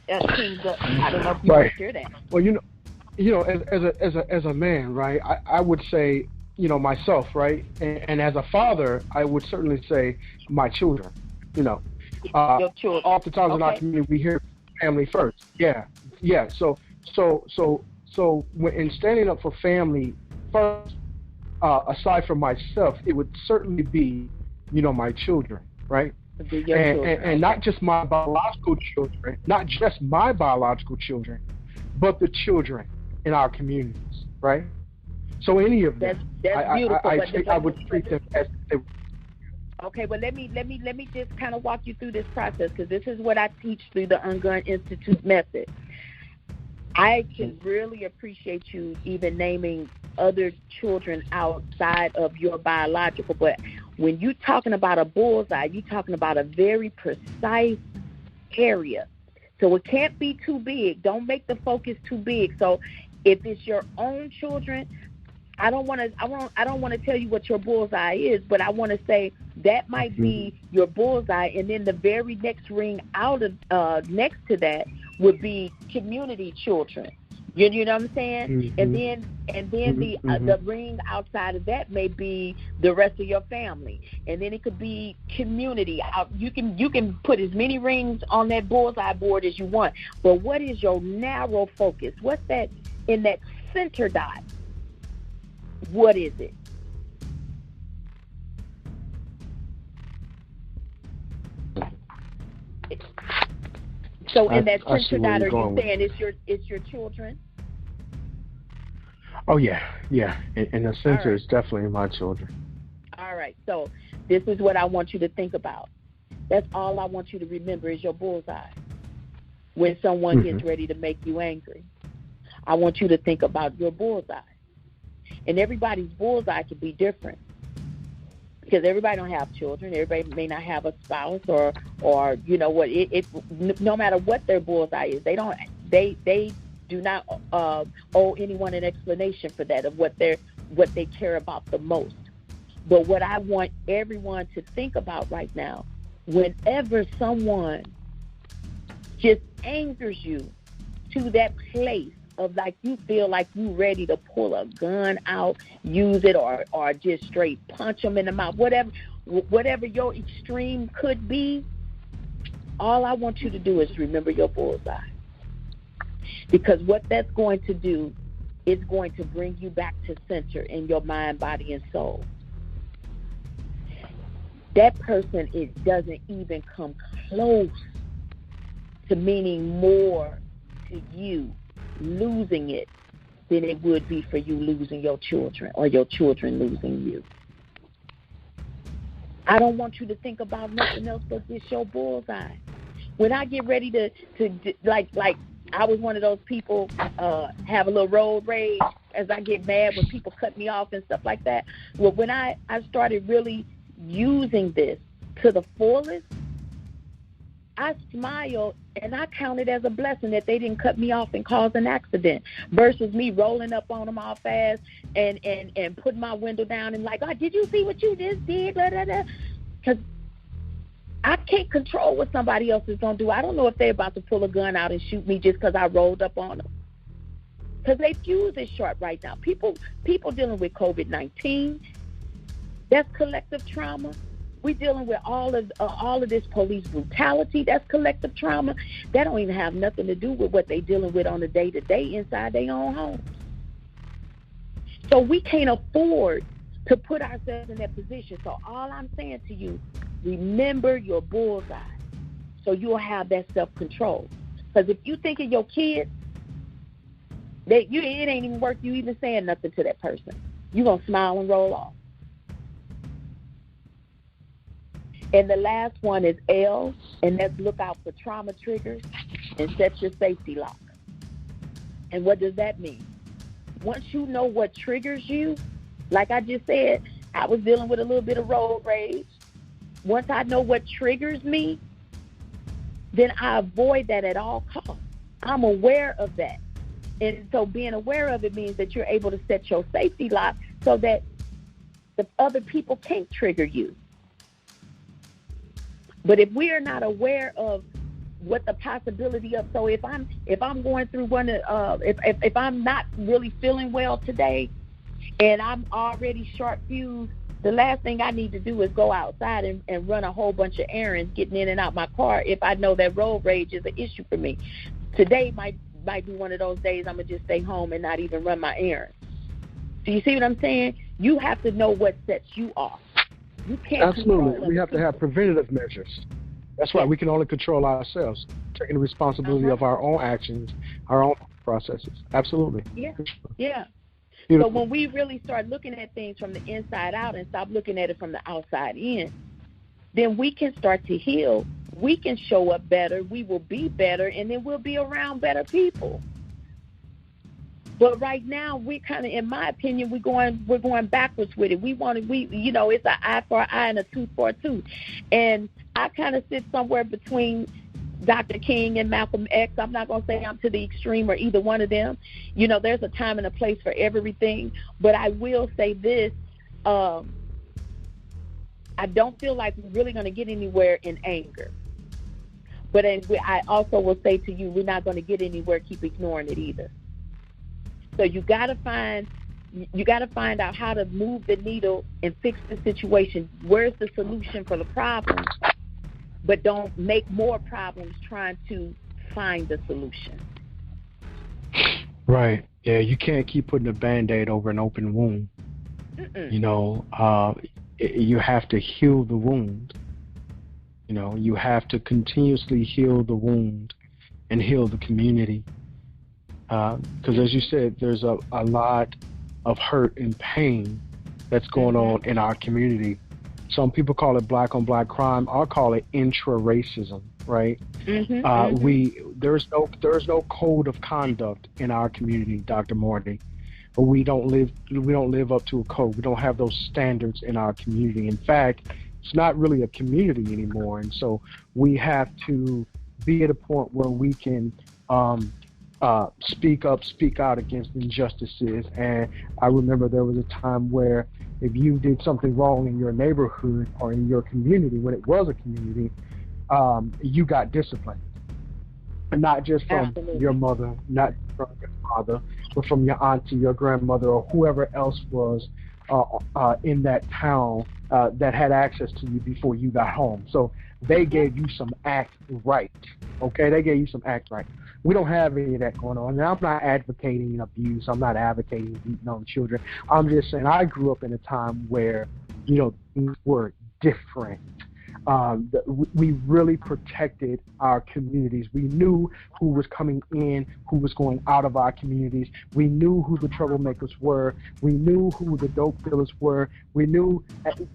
Kingya, I don't know if you want to hear that. Well, as a man, right? I would say, myself, right, and as a father, I would certainly say my children. Your children. Oftentimes in our community, we hear family first. Yeah. So when in standing up for family first, aside from myself, it would certainly be, my children, right? And not just my biological children, but the children in our communities, right? So any of them, that's beautiful. I would treat them as. Okay, but let me just kind of walk you through this process, because this is what I teach through the UnGUN Institute method. I can really appreciate you even naming other children outside of your biological, but when you're talking about a bullseye, you're talking about a very precise area. So it can't be too big. Don't make the focus too big. So if it's your own children, I don't want to tell you what your bullseye is, but I want to say that might be your bullseye, and then the very next ring out of next to that would be community children. You know what I'm saying? And then the ring outside of that may be the rest of your family, and then it could be community. You can put as many rings on that bullseye board as you want, but what is your narrow focus? What's that in that center dot? What is it? So in that center dot, are you saying it's your children? Oh yeah. And the center is definitely my children. All right. So this is what I want you to think about. That's all I want you to remember is your bullseye. When someone gets ready to make you angry, I want you to think about your bullseye. And everybody's bullseye could be different, because everybody don't have children. Everybody may not have a spouse, or no matter what their bullseye is, they do not owe anyone an explanation for that, of what they care about the most. But what I want everyone to think about right now, whenever someone just angers you to that place of like you feel like you ready to pull a gun out, use it, or just straight punch them in the mouth, whatever your extreme could be, all I want you to do is remember your bullseye. Because what that's going to do is going to bring you back to center in your mind, body, and soul. That person, it doesn't even come close to meaning more to you losing it than it would be for you losing your children, or your children losing you. I don't want you to think about nothing else but just your bullseye. When I get ready to like I was one of those people, have a little road rage as I get mad when people cut me off and stuff like that. Well, when I started really using this to the fullest, I smiled and I count it as a blessing that they didn't cut me off and cause an accident, versus me rolling up on them all fast and putting my window down and like, oh, did you see what you just did? Because I can't control what somebody else is going to do. I don't know if they're about to pull a gun out and shoot me just because I rolled up on them. Because their fuse is short right now. People dealing with COVID-19, that's collective trauma. We're dealing with all of this police brutality. That's collective trauma. That don't even have nothing to do with what they're dealing with on a day-to-day inside their own homes. So we can't afford to put ourselves in that position. So all I'm saying to you, remember your bullseye, so you'll have that self-control. Because if you think of your kids, it ain't even worth you even saying nothing to that person. You're going to smile and roll off. And the last one is L, and that's look out for trauma triggers and set your safety lock. And what does that mean? Once you know what triggers you, like I just said, I was dealing with a little bit of road rage. Once I know what triggers me, then I avoid that at all costs. I'm aware of that. And so being aware of it means that you're able to set your safety lock so that the other people can't trigger you. But if we are not aware of what the possibility of. So if I'm going through if I'm not really feeling well today, and I'm already short fused, the last thing I need to do is go outside and run a whole bunch of errands, getting in and out my car, if I know that road rage is an issue for me. Today might be one of those days I'm going to just stay home and not even run my errands. So you see what I'm saying? You have to know what sets you off. You can't. Absolutely. We have to have preventative measures. That's right. We can only control ourselves, taking the responsibility of our own actions, our own processes. Absolutely. Yeah. Yeah. Beautiful. So when we really start looking at things from the inside out and stop looking at it from the outside in, then we can start to heal. We can show up better. We will be better, and then we'll be around better people. But right now, we kind of, in my opinion, we're going backwards with it. It's an eye for an eye and a tooth for a tooth. And I kind of sit somewhere between Dr. King and Malcolm X. I'm not going to say I'm to the extreme or either one of them. There's a time and a place for everything. But I will say this. I don't feel like we're really going to get anywhere in anger. But I also will say to you, we're not going to get anywhere keep ignoring it either. So you got to find out how to move the needle and fix the situation. Where's the solution for the problem? But don't make more problems trying to find the solution. Right. Yeah, you can't keep putting a Band-Aid over an open wound. You have to heal the wound. You have to continuously heal the wound and heal the community. Because as you said, there's a lot of hurt and pain that's going on in our community. Some people call it black on black crime. I'll call it intra-racism, right? There's no code of conduct in our community, Dr. Marty. But we don't live up to a code. We don't have those standards in our community. In fact, it's not really a community anymore. And so we have to be at a point where we can speak out against injustices. And I remember there was a time where if you did something wrong in your neighborhood or in your community, when it was a community, you got disciplined. And not just from your mother, not from your father, but from your auntie, your grandmother, or whoever else was in that town that had access to you before you got home. So they gave you some act right. Okay, they gave you some act right. We don't have any of that going on. Now, I'm not advocating abuse. I'm not advocating beating on children. I'm just saying I grew up in a time where, things were different. We really protected our communities. We knew who was coming in, who was going out of our communities. We knew who the troublemakers were. We knew who the dope dealers were. We knew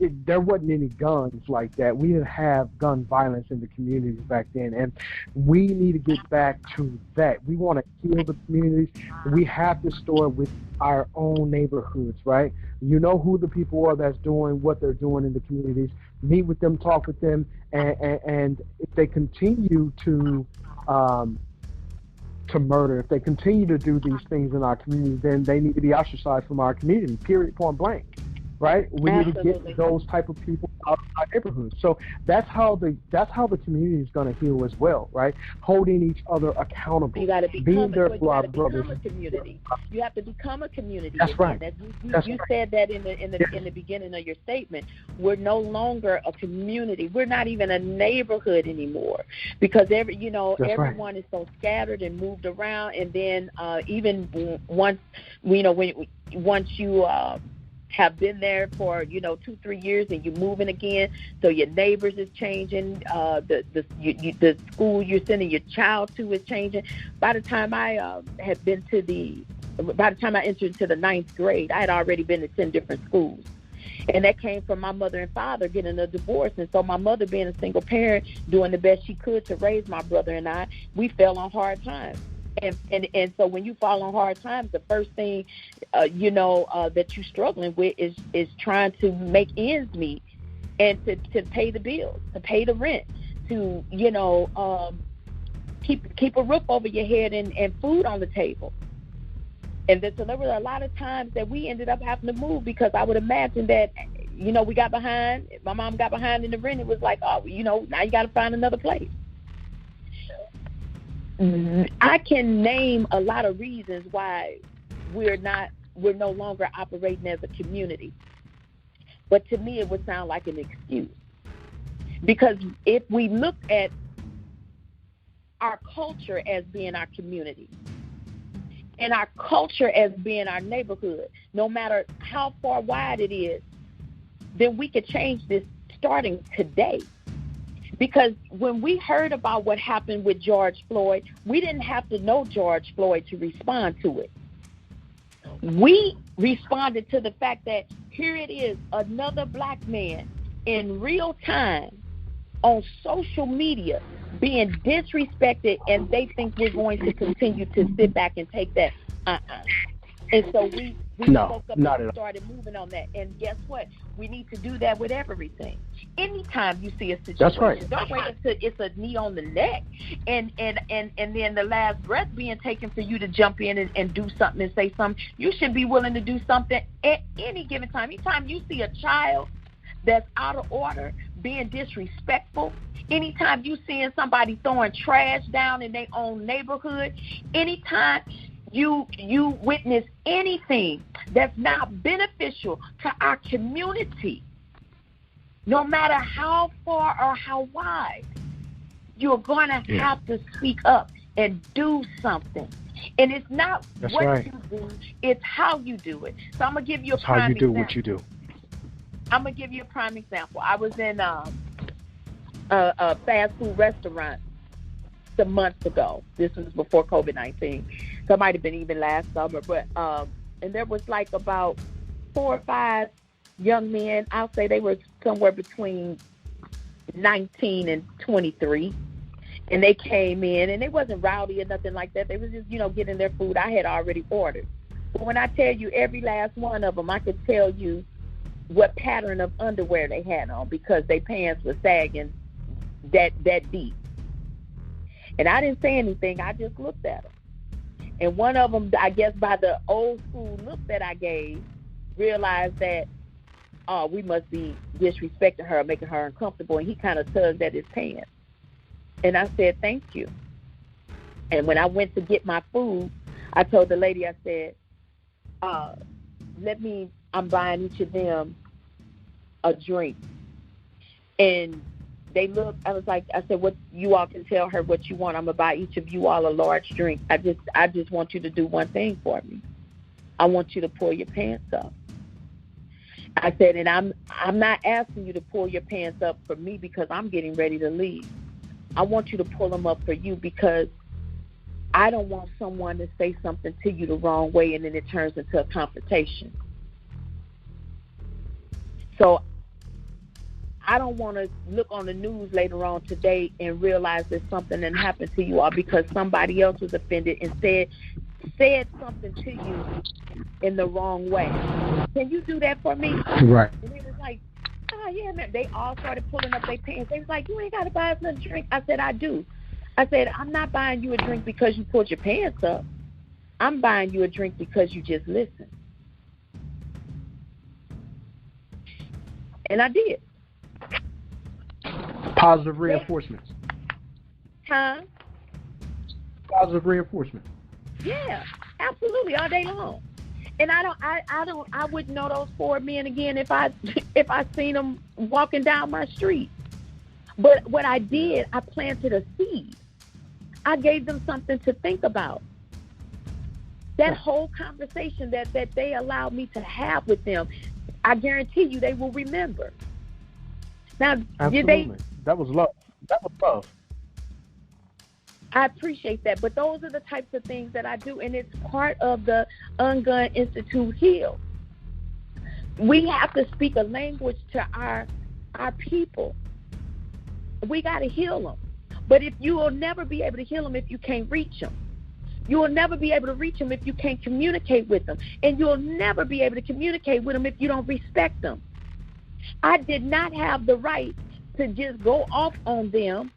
there wasn't any guns like that. We didn't have gun violence in the communities back then. And we need to get back to that. We want to heal the communities. We have to start with our own neighborhoods, right? You know who the people are that's doing what they're doing in the communities. Meet with them, talk with them, and if they continue to murder, if they continue to do these things in our community, then they need to be ostracized from our community, period, point blank, right? We need to get those type of people out of our neighborhoods. So that's how the community is going to heal as well, right? Holding each other accountable. You got to become a community. You have to become a community. That's right. You said that in the beginning of your statement. We're no longer a community. We're not even a neighborhood anymore because everyone is so scattered and moved around. And then even once you have been there for 2-3 years and you're moving again, so your neighbors is changing, the school you're sending your child to is changing. By the time I entered into the 9th grade, I had already been to 10 different schools. And that came from my mother and father getting a divorce. And so my mother, being a single parent, doing the best she could to raise my brother and I, we fell on hard times. And so when you fall on hard times, the first thing that you're struggling with is trying to make ends meet and to pay the bills, to pay the rent, to keep a roof over your head and food on the table. And so there were a lot of times that we ended up having to move because I would imagine that we got behind. My mom got behind in the rent. It was like, now you got to find another place. I can name a lot of reasons why we're no longer operating as a community. But to me, it would sound like an excuse. Because if we look at our culture as being our community and our culture as being our neighborhood, no matter how far wide it is, then we could change this starting today. Because when we heard about what happened with George Floyd, we didn't have to know George Floyd to respond to it. We responded to the fact that here it is, another black man in real time on social media being disrespected, and they think we're going to continue to sit back and take that. And so we spoke up and started moving on that. And guess what? We need to do that with everything. Anytime you see a situation, that's right. Don't wait until it's a knee on the neck and then the last breath being taken for you to jump in and do something and say something. You should be willing to do something at any given time. Anytime you see a child that's out of order, being disrespectful, anytime you seeing somebody throwing trash down in their own neighborhood, anytime you witness anything that's not beneficial to our community, no matter how far or how wide, you're going to have to speak up and do something. And it's not you do, it's how you do it. So I'm going to give you a prime example. How you do what you do. I'm going to give you a prime example. I was in a fast food restaurant some months ago. This was before COVID-19. So it might have been even last summer. But and there was like about 4 or 5 young men. I'll say they were somewhere between 19 and 23. And they came in, and they wasn't rowdy or nothing like that. They was just, getting their food. I had already ordered. But when I tell you every last one of them, I could tell you what pattern of underwear they had on because their pants were sagging that deep. And I didn't say anything. I just looked at them. And one of them, I guess by the old school look that I gave, realized that, we must be disrespecting her, making her uncomfortable. And he kind of tugged at his pants. And I said, thank you. And when I went to get my food, I told the lady, I said, I'm buying each of them a drink. And they looked, I said, what you all can tell her what you want. I'm going to buy each of you all a large drink. I just want you to do one thing for me. I want you to pull your pants up. I said, and I'm not asking you to pull your pants up for me because I'm getting ready to leave. I want you to pull them up for you because I don't want someone to say something to you the wrong way and then it turns into a confrontation. So I don't want to look on the news later on today and realize that something that happened to you all because somebody else was offended and said something to you in the wrong way. Can you do that for me? Right. And it was like, yeah, man. They all started pulling up their pants. They was like, you ain't got to buy us no drink. I said, I do. I said, I'm not buying you a drink because you pulled your pants up. I'm buying you a drink because you just listened. And I did. Positive reinforcement. Huh? Positive reinforcement. Yeah, absolutely, all day long. And I wouldn't know those 4 men again if I seen them walking down my street. But what I did, I planted a seed. I gave them something to think about. That whole conversation that they allowed me to have with them, I guarantee you they will remember. Now, absolutely. That was love. That was love. I appreciate that, but those are the types of things that I do, and it's part of the UnGUN Institute Heal. We have to speak a language to our people. We got to heal them. But if you will never be able to heal them if you can't reach them. You will never be able to reach them if you can't communicate with them. And you'll never be able to communicate with them if you don't respect them. I did not have the right to just go off on them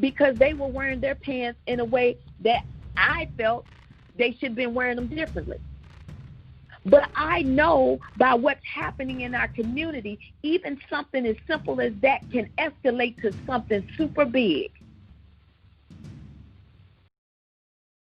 because they were wearing their pants in a way that I felt they should have been wearing them differently. But I know by what's happening in our community, even something as simple as that can escalate to something super big.